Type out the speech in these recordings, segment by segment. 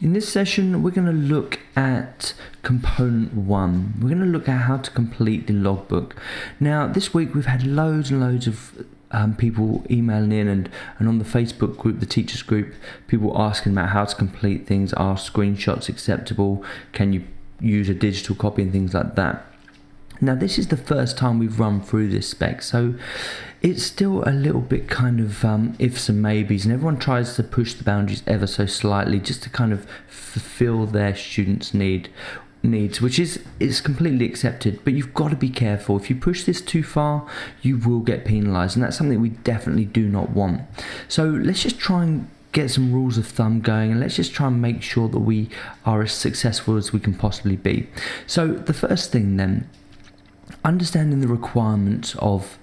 In this session, we're going to look at component 1. We're going to look at how to complete the logbook. Now, this week we've had loads and loads of people emailing in and on the Facebook group, the teachers group, people asking about how to complete things. Are screenshots acceptable? Can you use a digital copy and things like that? Now, this is the first time we've run through this spec, so it's still a little bit kind of ifs and maybes, and everyone tries to push the boundaries ever so slightly just to kind of fulfill their students' needs, which is completely accepted, but you've got to be careful. If you push this too far, you will get penalised, and that's something we definitely do not want. So let's just try and get some rules of thumb going, and let's just try and make sure that we are as successful as we can possibly be. So the first thing then, understanding the requirements of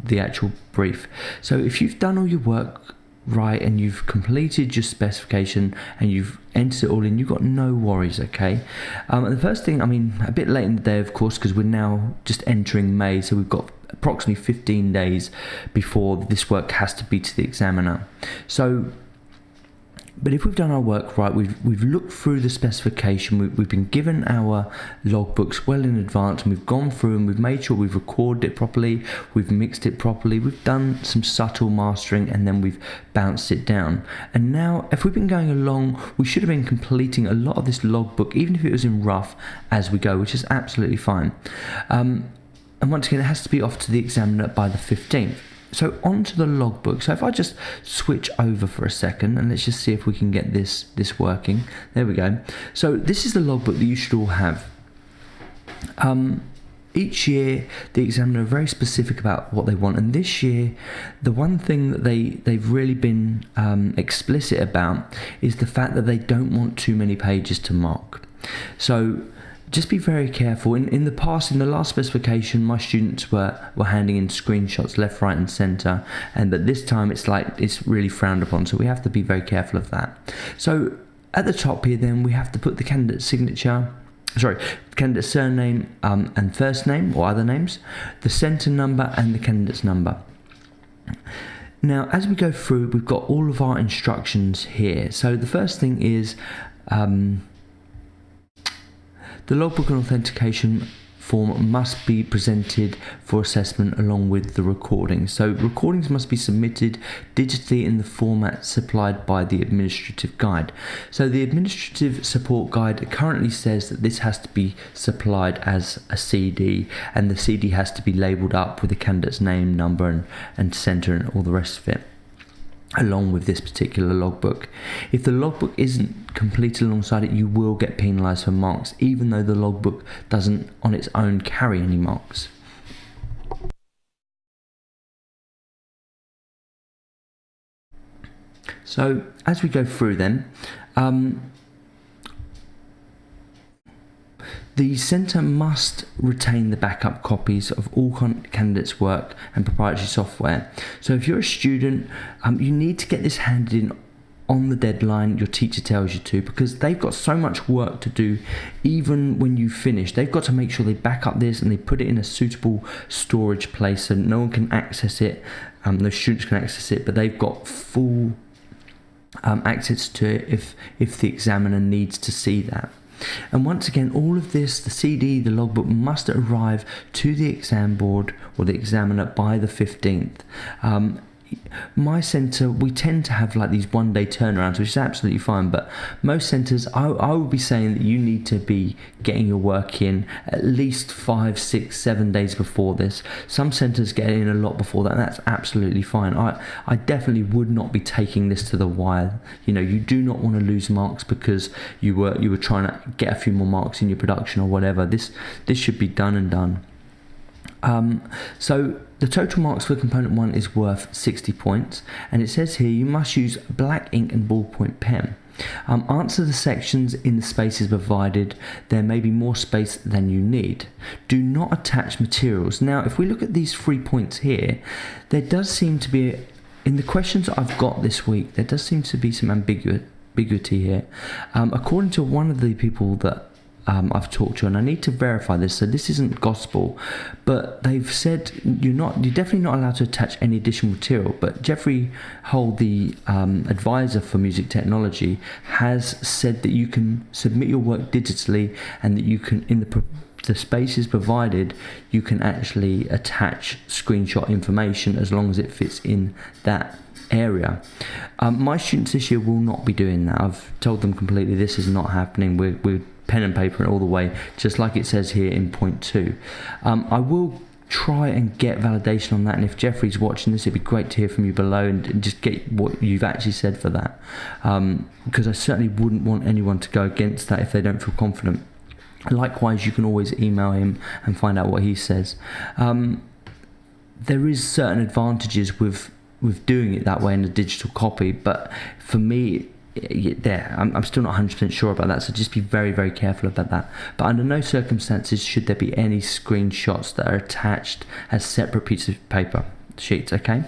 the actual brief. So if you've done all your work right and you've completed your specification and you've entered it all in, you've got no worries, okay? And the first thing, a bit late in the day, of course, because we're now just entering May, so we've got approximately 15 days before this work has to be to the examiner. But if we've done our work right, we've looked through the specification, we've been given our logbooks well in advance, and we've gone through and we've made sure we've recorded it properly, we've mixed it properly, we've done some subtle mastering, and then we've bounced it down. And now, if we've been going along, we should have been completing a lot of this logbook, even if it was in rough, as we go, which is absolutely fine. And once again, it has to be off to the examiner by the 15th. So onto the logbook. So if I just switch over for a second and let's just see if we can get this working. There we go. So this is the logbook that you should all have. Each year the examiner are very specific about what they want, and this year the one thing that they've really been explicit about is the fact that they don't want too many pages to mark. So just be very careful. In the past, in the last specification, my students were handing in screenshots left, right and centre, and but this time it's really frowned upon, so we have to be very careful of that. So at the top here then we have to put the candidate's candidate's surname and first name or other names, the centre number and the candidate's number. Now as we go through, we've got all of our instructions here. So the first thing is the logbook and authentication form must be presented for assessment along with the recording. So recordings must be submitted digitally in the format supplied by the administrative guide. So the administrative support guide currently says that this has to be supplied as a CD, and the CD has to be labelled up with the candidate's name, number and centre and all the rest of it, along with this particular logbook. If the logbook isn't completed alongside it, you will get penalised for marks, even though the logbook doesn't on its own carry any marks. So as we go through then, the centre must retain the backup copies of all candidates' work and proprietary software. So if you're a student, you need to get this handed in on the deadline your teacher tells you to, because they've got so much work to do. Even when you finish, they've got to make sure they back up this and they put it in a suitable storage place so no one can access it. No students can access it, but they've got full access to it if the examiner needs to see that. And once again, all of this, the CD, the logbook, must arrive to the exam board or the examiner by the 15th. My centre, we tend to have like these one-day turnarounds, which is absolutely fine, but most centres, I would be saying that you need to be getting your work in at least 5, 6, 7 days before this. Some centres get in a lot before that, and that's absolutely fine. I definitely would not be taking this to the wire. You do not want to lose marks because you were trying to get a few more marks in your production or whatever. This should be done and done. So the total marks for component 1 is worth 60 points, and it says here you must use black ink and ballpoint pen. Answer the sections in the spaces provided. There may be more space than you need. Do not attach materials. Now if we look at these 3 points here, there does seem to be, in the questions that I've got this week, there does seem to be some ambiguity here. According to one of the people that I've talked to, and I need to verify this, so this isn't gospel, but they've said you're definitely not allowed to attach any additional material. But Jeffrey Hull, the advisor for music technology, has said that you can submit your work digitally, and that you can, in the spaces provided, you can actually attach screenshot information as long as it fits in that area. My students this year will not be doing that. I've told them completely this is not happening. We're pen and paper all the way, just like it says here in point 2. I will try and get validation on that, and if Jeffrey's watching this, it'd be great to hear from you below and just get what you've actually said for that, because I certainly wouldn't want anyone to go against that if they don't feel confident. Likewise, you can always email him and find out what he says. There is certain advantages with doing it that way in a digital copy, but for me, I'm still not 100% sure about that, so just be very, very careful about that. But under no circumstances should there be any screenshots that are attached as separate pieces of paper sheets, okay?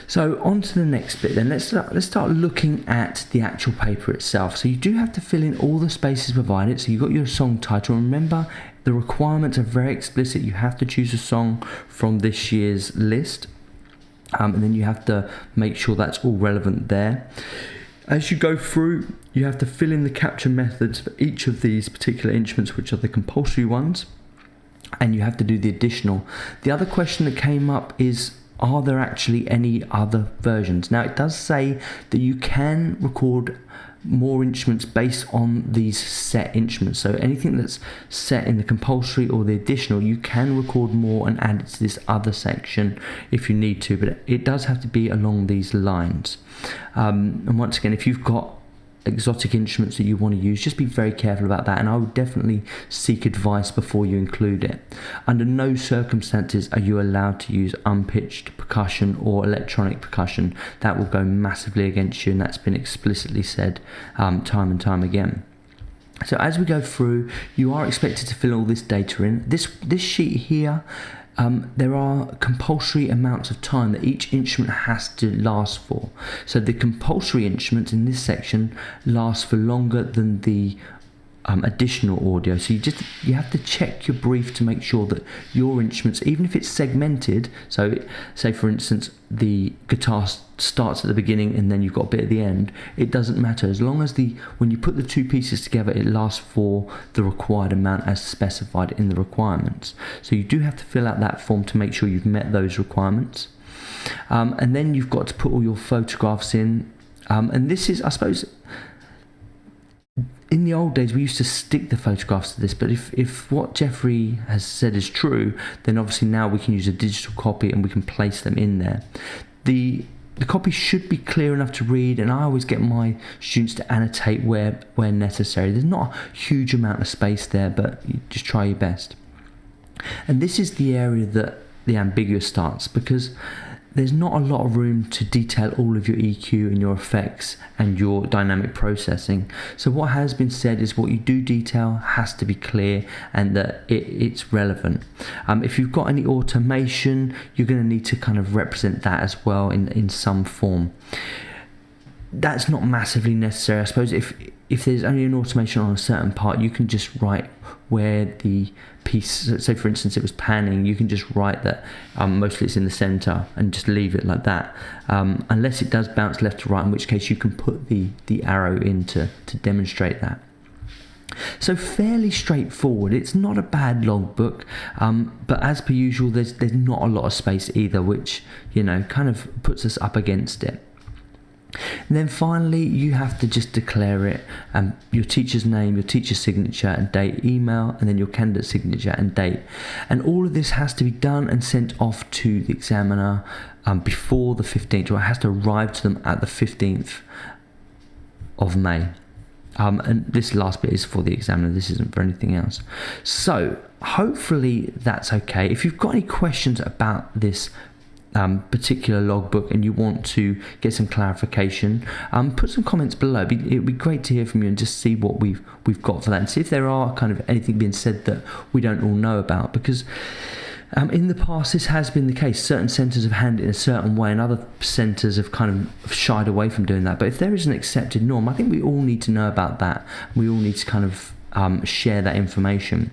So on to the next bit then. Let's start looking at the actual paper itself. So you do have to fill in all the spaces provided. So you've got your song title. Remember, the requirements are very explicit. You have to choose a song from this year's list, and then you have to make sure that's all relevant there. As you go through, you have to fill in the capture methods for each of these particular instruments, which are the compulsory ones, and you have to do the additional. The other question that came up is, are there actually any other versions? Now, it does say that you can record more instruments based on these set instruments. So anything that's set in the compulsory or the additional, you can record more and add it to this other section if you need to, but it does have to be along these lines. And once again, if you've got exotic instruments that you want to use, just be very careful about that, and I would definitely seek advice before you include it. Under no circumstances are you allowed to use unpitched percussion or electronic percussion. That will go massively against you, and that's been explicitly said time and time again. So as we go through, you are expected to fill all this data in. This sheet here, there are compulsory amounts of time that each instrument has to last for. So the compulsory instruments in this section last for longer than the additional audio. So you have to check your brief to make sure that your instruments, even if it's segmented, so say for instance the guitar starts at the beginning and then you've got a bit at the end, it doesn't matter as long as when you put the two pieces together, it lasts for the required amount as specified in the requirements. So you do have to fill out that form to make sure you've met those requirements, and then you've got to put all your photographs in, and this is, I suppose, in the old days we used to stick the photographs to this, but if what Jeffrey has said is true, then obviously now we can use a digital copy and we can place them in there. The copy should be clear enough to read, and I always get my students to annotate where necessary. There's not a huge amount of space there, but you just try your best. And this is the area that the ambiguous starts, because there's not a lot of room to detail all of your EQ and your effects and your dynamic processing. So what has been said is what you do detail has to be clear and that it's relevant. If you've got any automation, you're going to need to kind of represent that as well in some form. That's not massively necessary. I suppose if there's only an automation on a certain part, you can just write where the piece, say for instance it was panning, you can just write that mostly it's in the center and just leave it like that, unless it does bounce left to right, in which case you can put the arrow in to demonstrate that. So fairly straightforward. It's not a bad logbook, but as per usual there's not a lot of space either, which kind of puts us up against it. And then finally you have to just declare it, your teacher's name, your teacher's signature and date, email, and then your candidate signature and date. And all of this has to be done and sent off to the examiner before the 15th, or it has to arrive to them at the 15th of May. And this last bit is for the examiner, this isn't for anything else. So hopefully that's okay. If you've got any questions about this particular logbook and you want to get some clarification, put some comments below. It'd be great to hear from you and just see what we've got for that, and see if there are kind of anything being said that we don't all know about, because in the past this has been the case. Certain centres have handled it in a certain way and other centres have kind of shied away from doing that. But if there is an accepted norm, I think we all need to know about that. We all need to kind of share that information.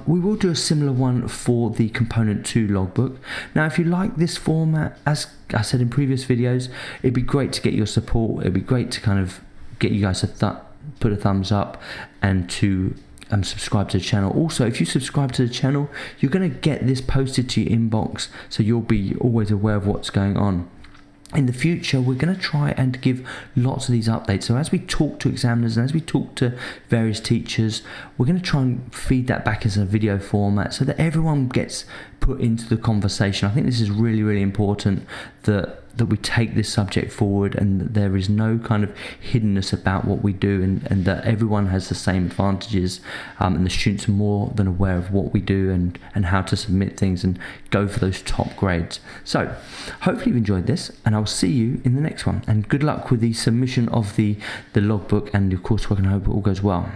We will do a similar one for the Component 2 logbook. Now, if you like this format, as I said in previous videos, it'd be great to get your support. It'd be great to kind of get you guys to put a thumbs up and to subscribe to the channel. Also, if you subscribe to the channel, you're going to get this posted to your inbox, so you'll be always aware of what's going on. In the future, we're going to try and give lots of these updates. So as we talk to examiners and as we talk to various teachers, we're going to try and feed that back as a video format so that everyone gets put into the conversation. I think this is really, really important that we take this subject forward, and that there is no kind of hiddenness about what we do, and that everyone has the same advantages, and the students are more than aware of what we do and how to submit things and go for those top grades. So hopefully you've enjoyed this, and I'll see you in the next one, and good luck with the submission of the logbook and your coursework, and I hope it all goes well.